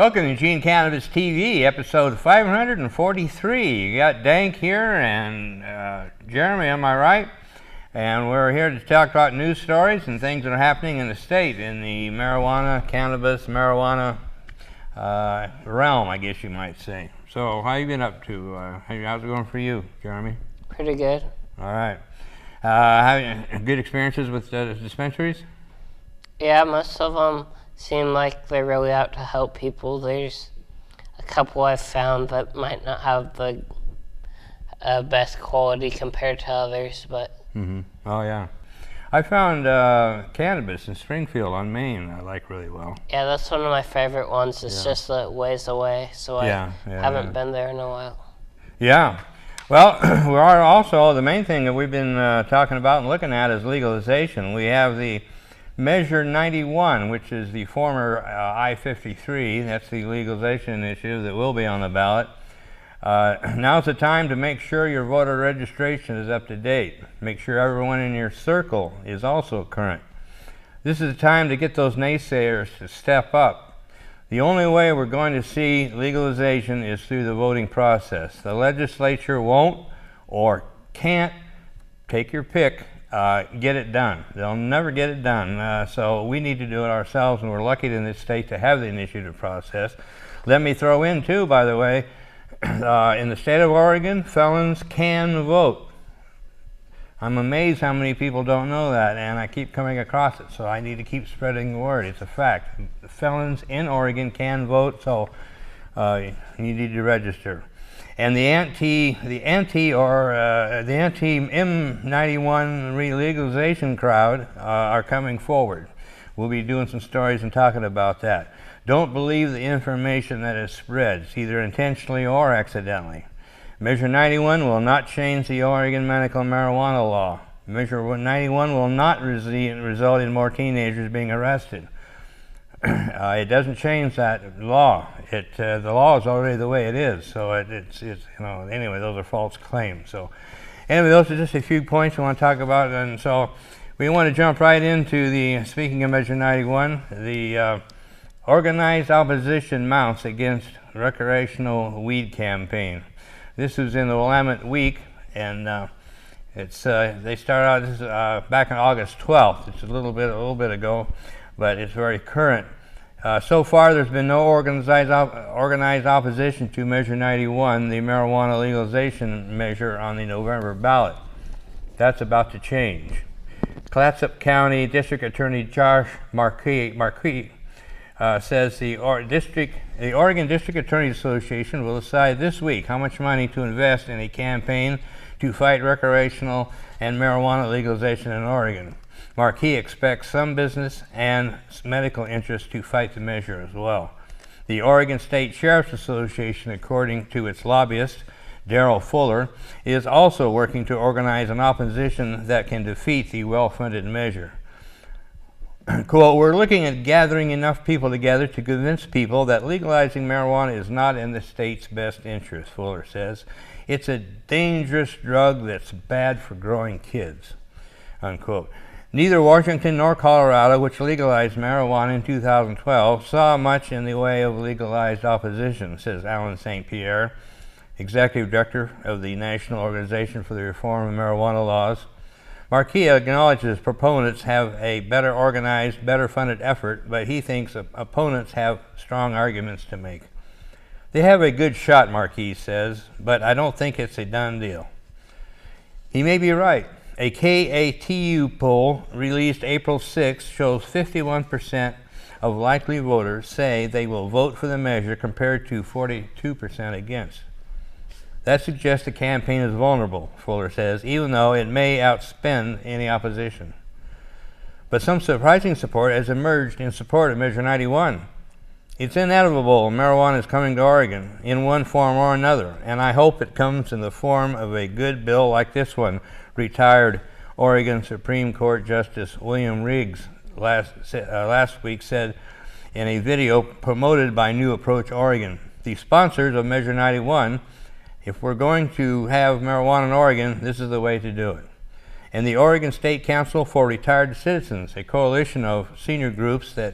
Welcome to Eugene Cannabis TV, episode 543. You got DanK here and Jeremy, am I right? And we're here to talk about news stories and things that are happening in the state in the cannabis, marijuana realm, I guess you might say. So, how you been up to? How's it going for you, Jeremy? Pretty good. All right. Having good experiences with dispensaries? Yeah, most of them seem like they're really out to help people. There's a couple I've found that might not have the best quality compared to others, but... Oh, yeah. I found Cannabis in Springfield on Main I like really well. Yeah, that's one of my favorite ones. It's just a ways away, so I haven't been there in a while. Yeah. Well, we are also, the main thing that we've been talking about and looking at is legalization. We have the Measure 91, which is the former I-53. That's the legalization initiative that will be on the ballot. Now's the time to make sure your voter registration is up to date. Make sure everyone in your circle is also current. This is the time to get those naysayers to step up. The only way we're going to see legalization is through the voting process. The legislature won't or can't, take your pick, get it done. They'll never get it done. So we need to do it ourselves, and we're lucky in this state to have the initiative process. Let me throw in too, by the way, in the state of Oregon, felons can vote. I'm amazed how many people don't know that, and I keep coming across it, so I need to keep spreading the word. It's a fact. The felons in Oregon can vote, so you need to register. And the anti-M91 legalization crowd are coming forward. We'll be doing some stories and talking about that. Don't believe the information that is spread, either intentionally or accidentally. Measure 91 will not change the Oregon medical marijuana law. Measure 91 will not result in more teenagers being arrested. It doesn't change that law. The law is already the way it is. So anyway, those are false claims. So anyway, those are just a few points we want to talk about. And so we want to jump right into speaking of Measure 91, the organized opposition mounts against recreational weed campaign. This was in the Willamette Week, and they started out. This is back on August 12th. It's a little bit ago, but it's very current. So far, there's been no organized opposition to Measure 91, the marijuana legalization measure on the November ballot. That's about to change. Clatsop County District Attorney Josh Marquis says the Oregon District Attorneys Association will decide this week how much money to invest in a campaign to fight recreational and marijuana legalization in Oregon. Marquis expects some business and medical interests to fight the measure as well. The Oregon State Sheriff's Association, according to its lobbyist, Darrell Fuller, is also working to organize an opposition that can defeat the well-funded measure. Quote, "We're looking at gathering enough people together to convince people that legalizing marijuana is not in the state's best interest," Fuller says. "It's a dangerous drug that's bad for growing kids," unquote. Neither Washington nor Colorado, which legalized marijuana in 2012, saw much in the way of legalized opposition, says Alan St. Pierre, Executive Director of the National Organization for the Reform of Marijuana Laws. Marquis acknowledges proponents have a better organized, better funded effort, but he thinks opponents have strong arguments to make. They have a good shot, Marquis says, but I don't think it's a done deal. He may be right. A KATU poll released April 6 shows 51% of likely voters say they will vote for the measure compared to 42% against. That suggests the campaign is vulnerable, Fuller says, even though it may outspend any opposition. But some surprising support has emerged in support of Measure 91. It's inevitable marijuana is coming to Oregon in one form or another, and I hope it comes in the form of a good bill like this one, retired Oregon Supreme Court Justice William Riggs last week said in a video promoted by New Approach Oregon. The sponsors of Measure 91, if we're going to have marijuana in Oregon, this is the way to do it. And the Oregon State Council for Retired Citizens, a coalition of senior groups that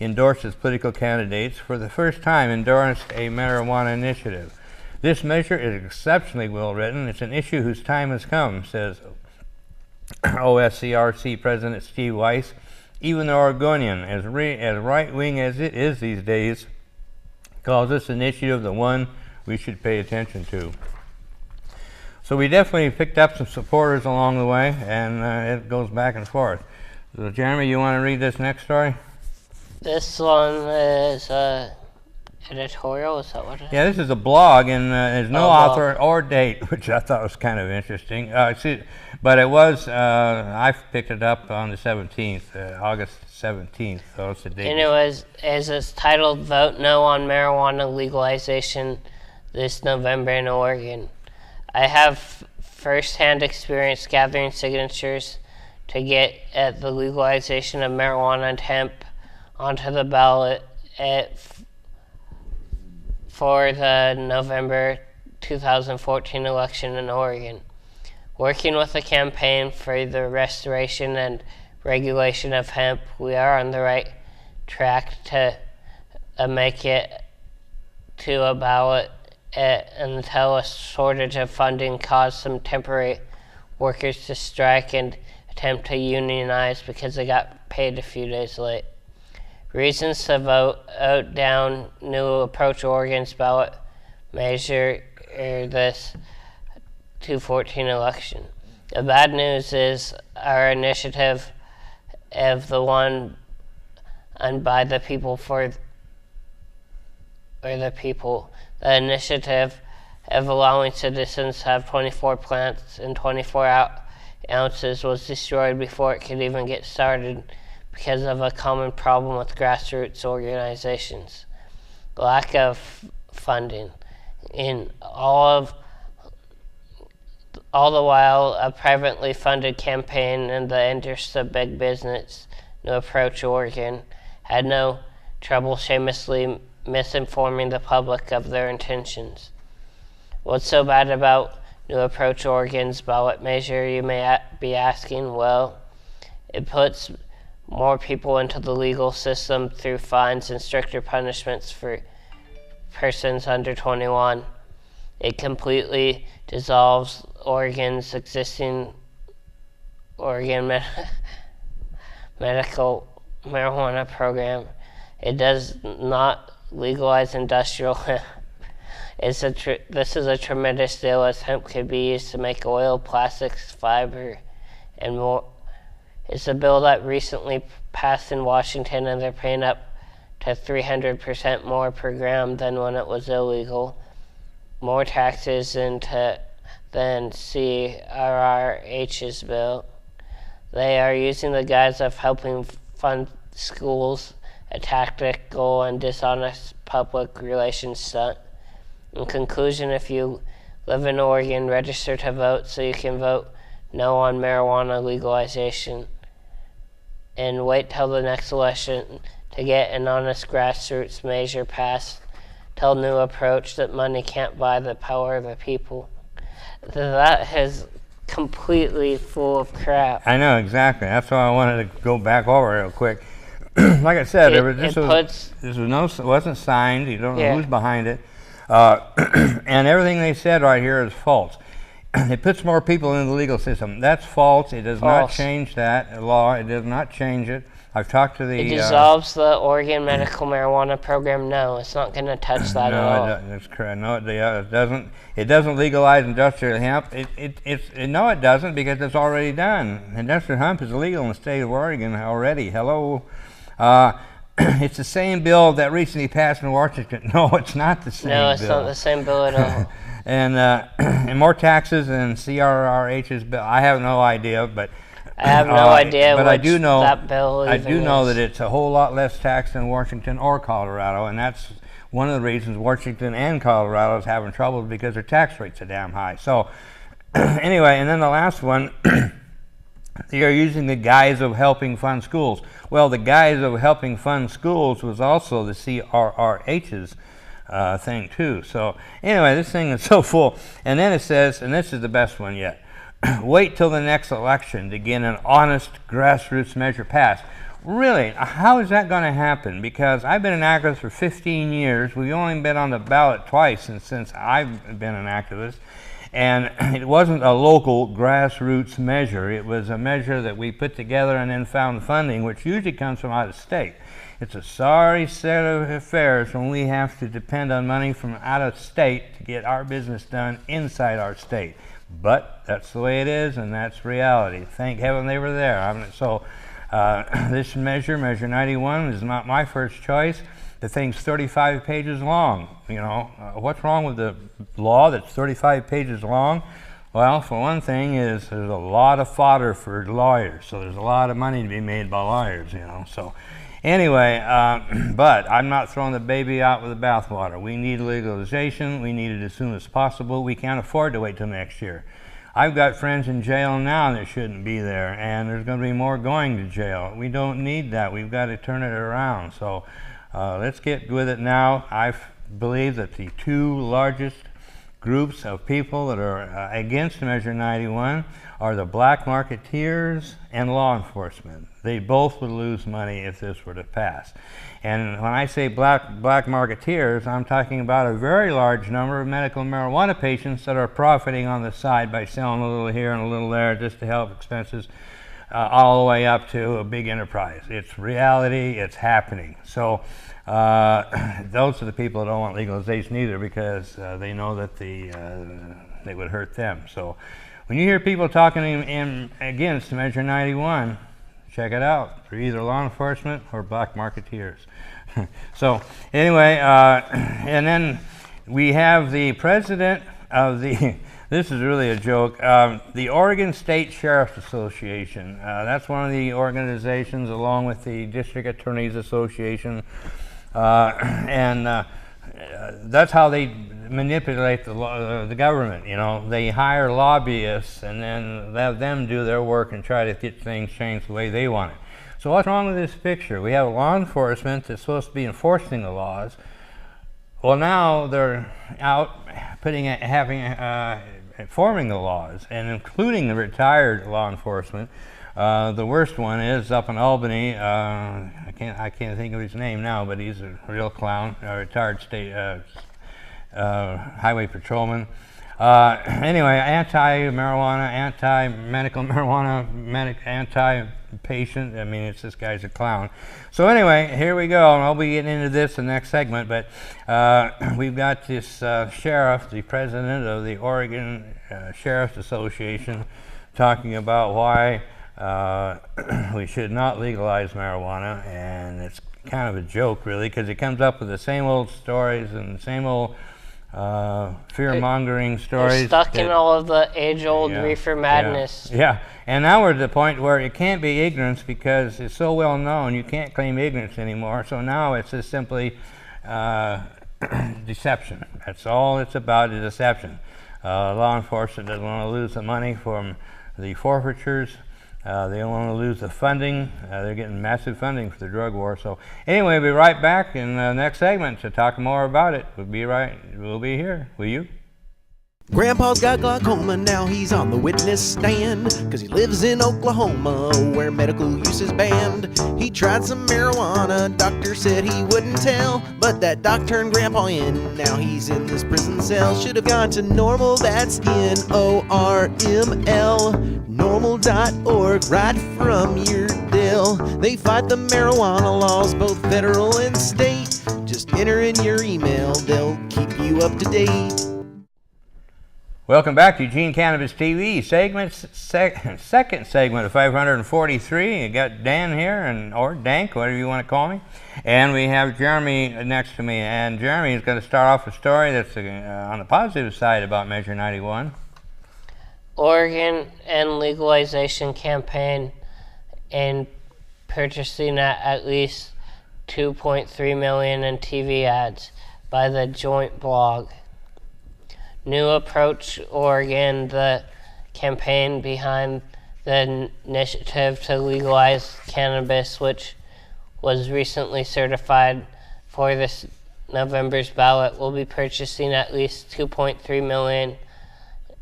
endorses political candidates for the first time endorsed a marijuana initiative. This measure is exceptionally well written. It's an issue whose time has come, says OSCRC President Steve Weiss. Even the Oregonian, as right-wing as it is these days, calls this initiative the one we should pay attention to. So we definitely picked up some supporters along the way, and it goes back and forth. So Jeremy, you want to read this next story? This one is editorial, is that what it is? Yeah, this is a blog, and there's no blog. author or date, which I thought was kind of interesting. But it was, I picked it up on the 17th, August 17th, so it's the date. And it was, as it's titled, Vote No on Marijuana Legalization this November in Oregon. I have first-hand experience gathering signatures to get at the legalization of marijuana and hemp onto the ballot for the November 2014 election in Oregon. Working with the campaign for the restoration and regulation of hemp, we are on the right track to make it to a ballot until a shortage of funding caused some temporary workers to strike and attempt to unionize because they got paid a few days late. Reasons to vote down New Approach Oregon's ballot measure this 2014 election. The bad news is our initiative of the one and by the people for the people. The initiative of allowing citizens to have 24 plants in 24 ounces was destroyed before it could even get started because of a common problem with grassroots organizations. Lack of funding. In all the while, a privately funded campaign in the interest of big business, New Approach Oregon, had no trouble shamelessly misinforming the public of their intentions. What's so bad about New Approach Oregon's ballot measure, you may be asking? Well, it puts more people into the legal system through fines and stricter punishments for persons under 21. It completely dissolves Oregon's existing medical marijuana program. It does not legalize industrial hemp. This is a tremendous deal, as hemp could be used to make oil, plastics, fiber, and more. It's a bill that recently passed in Washington, and they're paying up to 300% more per gram than when it was illegal. More taxes than CRRH's bill. They are using the guise of helping fund schools, a tactical and dishonest public relations stunt. In conclusion, if you live in Oregon, register to vote so you can vote no on marijuana legalization, and wait till the next election to get an honest grassroots measure passed. Tell New Approach that money can't buy the power of the people. That is completely full of crap. I know, exactly. That's why I wanted to go back over it real quick. Like I said, this wasn't signed. You don't know who's behind it. And everything they said right here is false. It puts more people in the legal system. That's false. It does not change that law. It does not change it. I've talked to the... It dissolves the Oregon medical marijuana program. No, it's not going to touch that at all. That's correct. No, it doesn't. It doesn't legalize industrial hemp. No, it doesn't, because it's already done. Industrial hemp is illegal in the state of Oregon already. Hello. It's the same bill that recently passed in Washington. No, it's not the same bill. No, it's not the same bill at all. And more taxes than CRRH's bill. I have no idea, but I have no idea but what I do know, that bill even I do know is. that it's a whole lot less tax than Washington or Colorado, and that's one of the reasons Washington and Colorado is having trouble, because their tax rates are damn high. So anyway, and then the last one, they are using the guise of helping fund schools. Well, the guise of helping fund schools was also the CRRH's thing too. So anyway, this thing is so full. And then it says, and this is the best one yet, wait till the next election to get an honest grassroots measure passed. Really, how is that going to happen? Because I've been an activist for 15 years. We've only been on the ballot twice since I've been an activist. And it wasn't a local grassroots measure. It was a measure that we put together and then found funding, which usually comes from out of state. It's a sorry set of affairs when we have to depend on money from out of state to get our business done inside our state. But that's the way it is, and that's reality. Thank heaven they were there. This measure, Measure 91, is not my first choice. The thing's 35 pages long. You know, what's wrong with the law that's 35 pages long? Well, for one thing, there's a lot of fodder for lawyers, so there's a lot of money to be made by lawyers, you know. So anyway, but I'm not throwing the baby out with the bathwater. We need legalization. We need it as soon as possible. We can't afford to wait till next year. I've got friends in jail now that shouldn't be there, and there's going to be more going to jail. We don't need that. We've got to turn it around. So let's get with it now. I believe that the two largest groups of people that are against Measure 91 are the black marketeers and law enforcement. They both would lose money if this were to pass. And when I say black marketeers, I'm talking about a very large number of medical marijuana patients that are profiting on the side by selling a little here and a little there just to help expenses, all the way up to a big enterprise. It's reality, it's happening. So those are the people that don't want legalization either, because they know that they would hurt them. So when you hear people talking against Measure 91, check it out. They're either law enforcement or black marketeers. So anyway, and then we have the president of the, this is really a joke, the Oregon State Sheriff's Association. That's one of the organizations, along with the District Attorneys Association, and that's how they manipulate the government. You know, they hire lobbyists and then have them do their work and try to get things changed the way they want it. So what's wrong with this picture? We have law enforcement that's supposed to be enforcing the laws. Well, now they're out forming the laws, and including the retired law enforcement. The worst one is up in Albany. I can't think of his name now, but he's a real clown, a retired state highway patrolman. Anyway, anti-marijuana, anti-medical marijuana, anti-patient. I mean, this guy's a clown. So anyway, here we go, and I'll be getting into this in the next segment, but we've got this sheriff, the president of the Oregon Sheriff's Association, talking about why we should not legalize marijuana, and it's kind of a joke, really, because he comes up with the same old stories and the same old fear-mongering stories. They're stuck in all of the age-old reefer madness. Yeah, and now we're at the point where it can't be ignorance because it's so well known. You can't claim ignorance anymore. So now it's just simply deception. That's all it's about, is deception. Law enforcement doesn't want to lose the money from the forfeitures. They don't want to lose the funding. They're getting massive funding for the drug war. So anyway, we'll be right back in the next segment to talk more about it. We'll be here. Will you? Grandpa's got glaucoma, now he's on the witness stand, 'cause he lives in Oklahoma, where medical use is banned. He tried some marijuana, doctor said he wouldn't tell, but that doc turned Grandpa in, now he's in this prison cell. Should have gone to Normal, that's NORML, normal.org, right from your Dell. They fight the marijuana laws, both federal and state. Just enter in your email, they'll keep you up to date. Welcome back to Eugene Cannabis TV, second segment of 543. You got Dan here, or DanK, whatever you want to call me. And we have Jeremy next to me. And Jeremy is going to start off a story that's on the positive side about Measure 91. Oregon and legalization campaign and purchasing at least $2.3 million in TV ads by the Joint blog. New Approach Oregon, the campaign behind the initiative to legalize cannabis, which was recently certified for this November's ballot, will be purchasing at least $2.3 million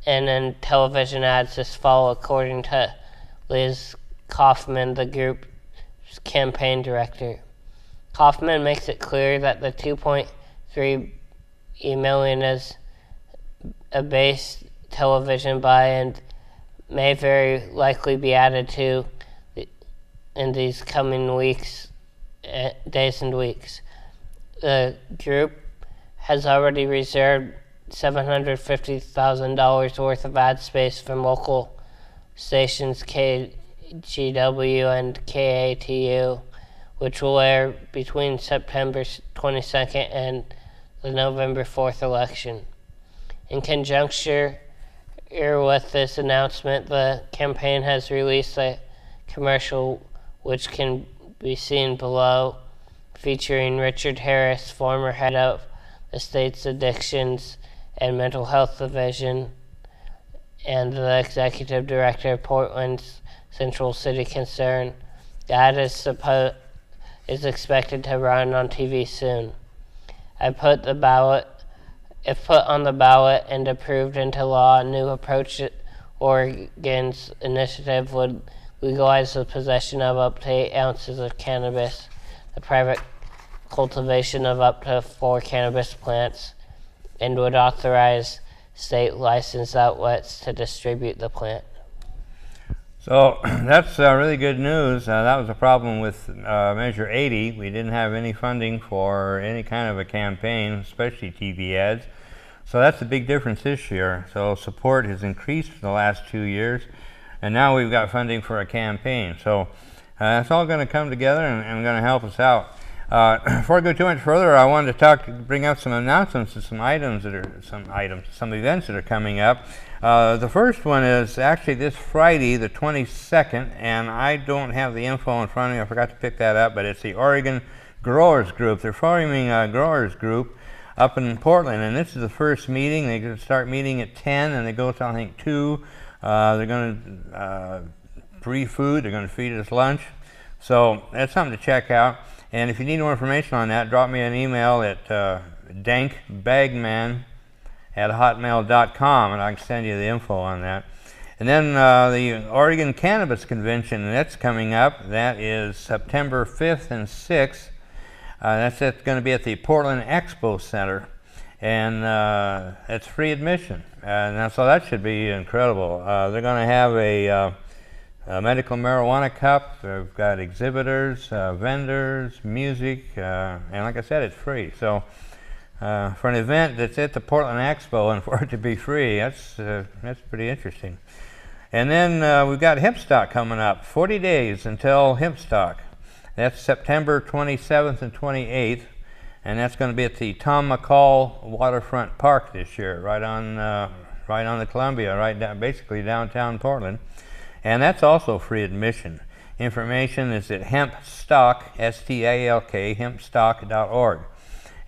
in television ads this fall, according to Liz Kaufman, the group campaign director. Kaufman makes it clear that the $2.3 million is a base television buy and may very likely be added to in these coming weeks, days and weeks. The group has already reserved $750,000 worth of ad space from local stations KGW and KATU, which will air between September 22nd and the November 4th election. In conjunction with this announcement, the campaign has released a commercial which can be seen below, featuring Richard Harris, former head of the state's Addictions and Mental Health Division, and the executive director of Portland's Central City Concern. The ad is expected to run on TV soon. If put on the ballot and approved into law, a new approach to Oregon's initiative would legalize the possession of up to 8 ounces of cannabis, the private cultivation of up to 4 cannabis plants, and would authorize state licensed outlets to distribute the plant. So that's really good news. That was a problem with Measure 80. We didn't have any funding for any kind of a campaign, especially TV ads. So that's a big difference this year. So support has increased in the last 2 years, and now we've got funding for a campaign. So it's all going to come together and going to help us out. Before I go too much further, I wanted to bring up some announcements and some events that are coming up. The first one is actually this Friday, the 22nd, and I don't have the info in front of me. I forgot to pick that up, but it's the Oregon Growers Group. They're forming a growers group up in Portland, and this is the first meeting. They're going to start meeting at 10, and they go till I think 2. They're going to free food. They're going to feed us lunch. So that's something to check out. And if you need more information on that, drop me an email at dankbagman@hotmail.com, and I can send you the info on that. And then the Oregon Cannabis Convention, that's coming up. That is September 5th and 6th. That's going to be at the Portland Expo Center, and it's free admission. And so that should be incredible. They're going to have a medical marijuana cup. They've got exhibitors, vendors, music, and like I said, it's free. So for an event that's at the Portland Expo and for it to be free, that's pretty interesting. And then we've got Hempstalk coming up. 40 days until Hempstalk. That's September 27th and 28th, and that's going to be at the Tom McCall Waterfront Park this year, right on the Columbia, basically downtown Portland. And that's also free admission. Information is at Hempstalk, S-T-A-L-K, hempstalk.org.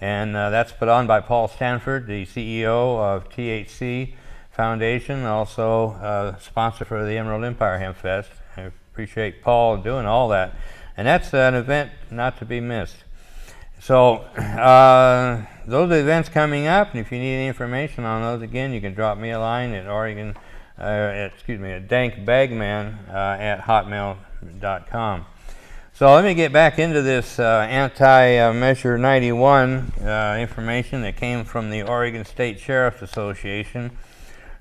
And that's put on by Paul Stanford, the CEO of THC Foundation, also sponsor for the Emerald Empire Hemp Fest. I appreciate Paul doing all that. And that's an event not to be missed. So those are the events coming up, and if you need any information on those, again, you can drop me a line at dankbagman@hotmail.com. So let me get back into this anti-Measure 91 information that came from the Oregon State Sheriff's Association.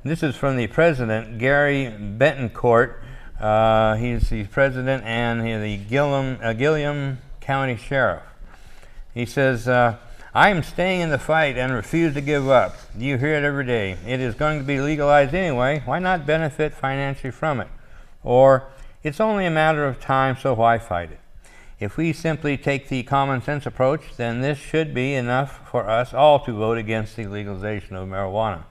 This is from the president, Gary Betancourt. He's the president and the Gilliam County Sheriff. He says, I am staying in the fight and refuse to give up. You hear it every day. It is going to be legalized anyway. Why not benefit financially from it? Or, it's only a matter of time, so why fight it? If we simply take the common sense approach, then this should be enough for us all to vote against the legalization of marijuana.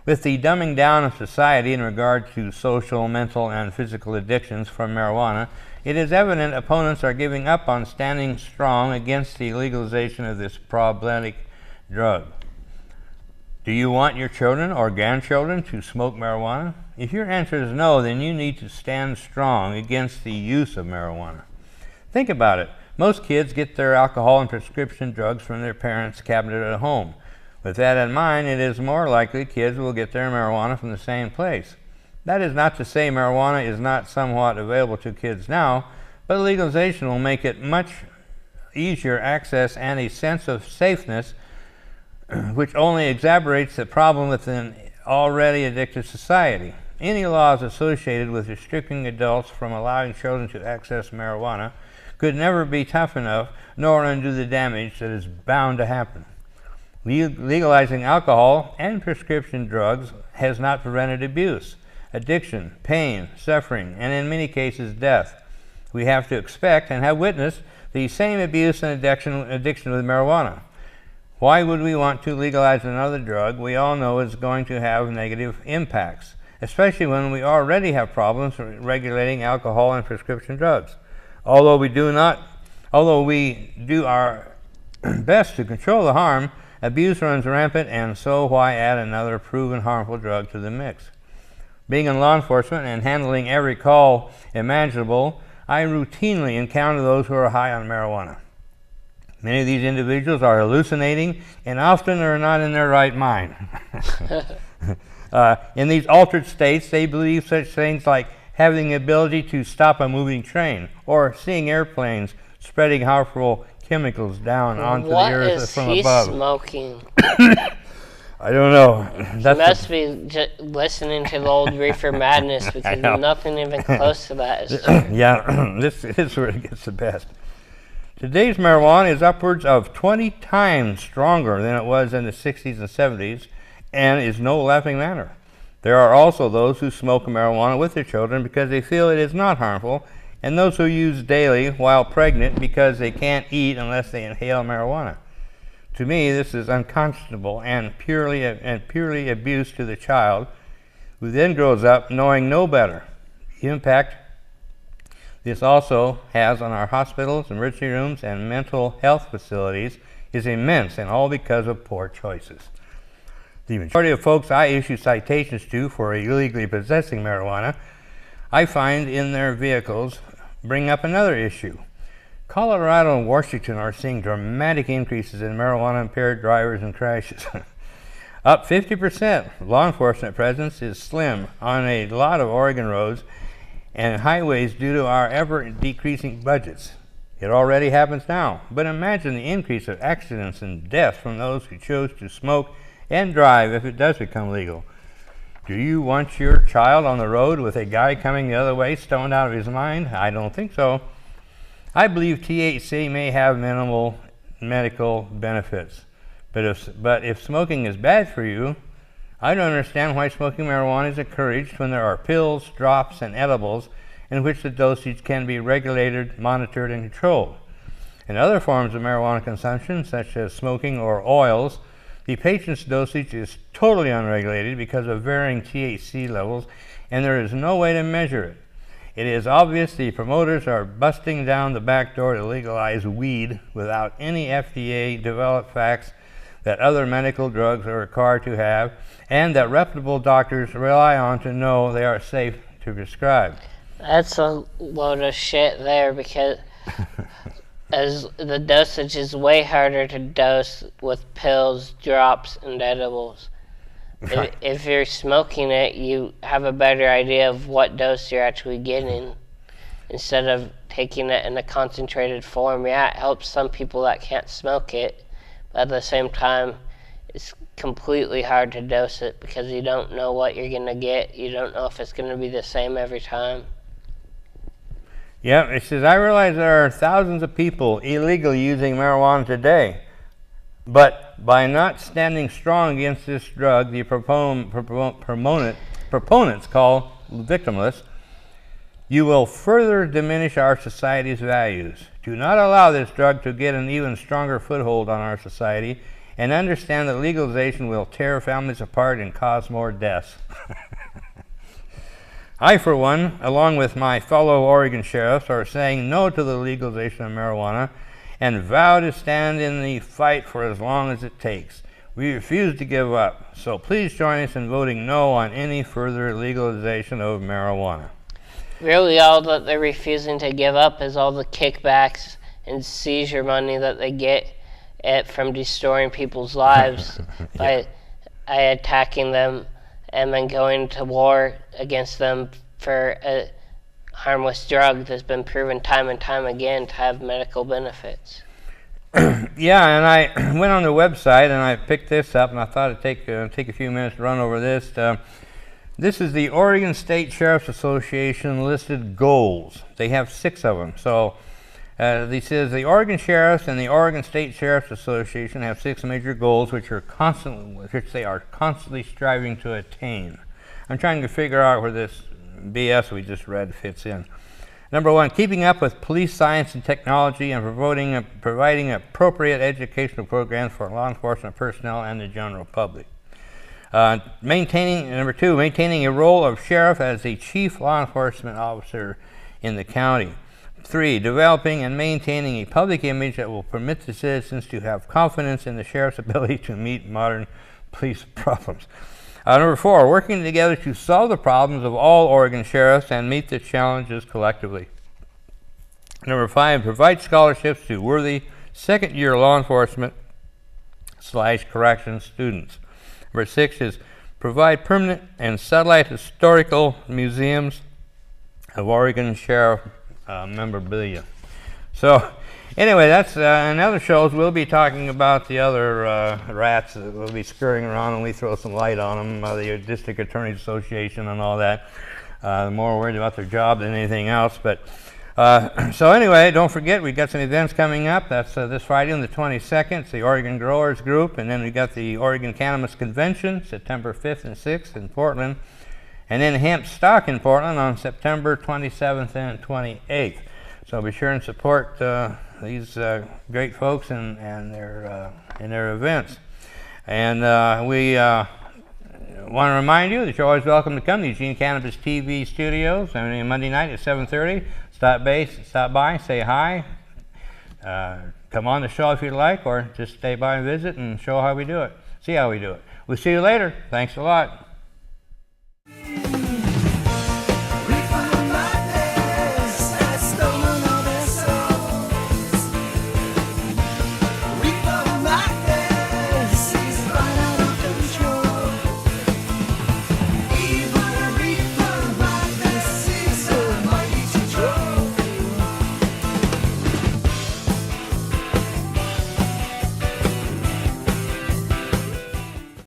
With the dumbing down of society in regard to social, mental, and physical addictions from marijuana, it is evident opponents are giving up on standing strong against the legalization of this problematic drug. Do you want your children or grandchildren to smoke marijuana? If your answer is no, then you need to stand strong against the use of marijuana. Think about it. Most kids get their alcohol and prescription drugs from their parents' cabinet at home. With that in mind, it is more likely kids will get their marijuana from the same place. That is not to say marijuana is not somewhat available to kids now, But legalization will make it much easier access and a sense of safeness, which only exacerbates the problem within already addicted society. Any laws associated with restricting adults from allowing children to access marijuana could never be tough enough, nor undo the damage that is bound to happen. Legalizing alcohol and prescription drugs has not prevented abuse, addiction, pain, suffering, and in many cases death. We have to expect and have witnessed the same abuse and addiction with marijuana. Why would we want to legalize another drug we all know is going to have negative impacts, especially when we already have problems regulating alcohol and prescription drugs? Although we do our best to control the harm, abuse runs rampant, and so why add another proven harmful drug to the mix? Being in law enforcement and handling every call imaginable, I routinely encounter those who are high on marijuana. Many of these individuals are hallucinating and often are not in their right mind. In these altered states, they believe such things like having the ability to stop a moving train or seeing airplanes spreading harmful chemicals down onto the earth from above. What is he smoking? I don't know. He must be listening to the old Reefer Madness, because nothing even close to that is true. Yeah, this is where it gets the best. Today's marijuana is upwards of 20 times stronger than it was in the 60s and 70s, and is no laughing matter. There are also those who smoke marijuana with their children because they feel it is not harmful, and those who use daily while pregnant because they can't eat unless they inhale marijuana. To me, this is unconscionable and purely abuse to the child, who then grows up knowing no better. The impact this also has on our hospitals, emergency rooms, and mental health facilities is immense, and all because of poor choices. The majority of folks I issue citations to for illegally possessing marijuana, I find in their vehicles, bring up another issue. Colorado and Washington are seeing dramatic increases in marijuana-impaired drivers and crashes. Up 50%. Law enforcement presence is slim on a lot of Oregon roads and highways due to our ever-decreasing budgets. It already happens now, but imagine the increase of accidents and deaths from those who chose to smoke and drive if it does become legal. Do you want your child on the road with a guy coming the other way stoned out of his mind? I don't think so. I believe THC may have minimal medical benefits, but if smoking is bad for you, I don't understand why smoking marijuana is encouraged when there are pills, drops, and edibles in which the dosage can be regulated, monitored, and controlled. In other forms of marijuana consumption, such as smoking or oils, the patient's dosage is totally unregulated because of varying THC levels, and there is no way to measure it. It is obvious the promoters are busting down the back door to legalize weed without any FDA-developed facts that other medical drugs are required to have, and that reputable doctors rely on to know they are safe to prescribe. That's a load of shit there, because as the dosage is way harder to dose with pills, drops, and edibles. If you're smoking it, you have a better idea of what dose you're actually getting instead of taking it in a concentrated form. Yeah, it helps some people that can't smoke it, but at the same time, it's completely hard to dose it because you don't know what you're going to get. You don't know if it's going to be the same every time. Yeah, it says, I realize there are thousands of people illegally using marijuana today, but by not standing strong against this drug, the proponents call victimless, you will further diminish our society's values. Do not allow this drug to get an even stronger foothold on our society, and understand that legalization will tear families apart and cause more deaths. I, for one, along with my fellow Oregon sheriffs, are saying no to the legalization of marijuana and vow to stand in the fight for as long as it takes. We refuse to give up, so please join us in voting no on any further legalization of marijuana. Really, all that they're refusing to give up is all the kickbacks and seizure money that they get from destroying people's lives by attacking them and then going to war against them for harmless drug that's been proven time and time again to have medical benefits. Yeah, and I went on the website and I picked this up, and I thought it'd take a few minutes to run over this. This is the Oregon State Sheriff's Association listed goals. They have 6 of them. So this says the Oregon Sheriffs and the Oregon State Sheriff's Association have 6 major goals which they are constantly striving to attain. I'm trying to figure out where this BS we just read fits in. Number 1, keeping up with police science and technology and providing appropriate educational programs for law enforcement personnel and the general public. Number 2, maintaining a role of sheriff as a chief law enforcement officer in the county. 3, developing and maintaining a public image that will permit the citizens to have confidence in the sheriff's ability to meet modern police problems. Number 4, working together to solve the problems of all Oregon sheriffs and meet the challenges collectively. Number 5, provide scholarships to worthy second-year law enforcement / corrections students. Number 6 is provide permanent and satellite historical museums of Oregon Sheriff memorabilia. So anyway, that's in other shows we'll be talking about the other rats that will be scurrying around, and we throw some light on them, the District Attorneys Association and all that. More worried about their job than anything else. But so anyway, don't forget we've got some events coming up. That's this Friday on the 22nd. It's the Oregon Growers Group, and then we've got the Oregon Cannabis Convention, September 5th and 6th in Portland. And then Hempstalk in Portland on September 27th and 28th. So be sure and support these great folks and their events. And we want to remind you that you're always welcome to come to Eugene Cannabis TV studios every Monday night at 7:30. Stop by, say hi. Come on the show if you'd like, or just stay by and visit and show how we do it. See how we do it. We'll see you later. Thanks a lot.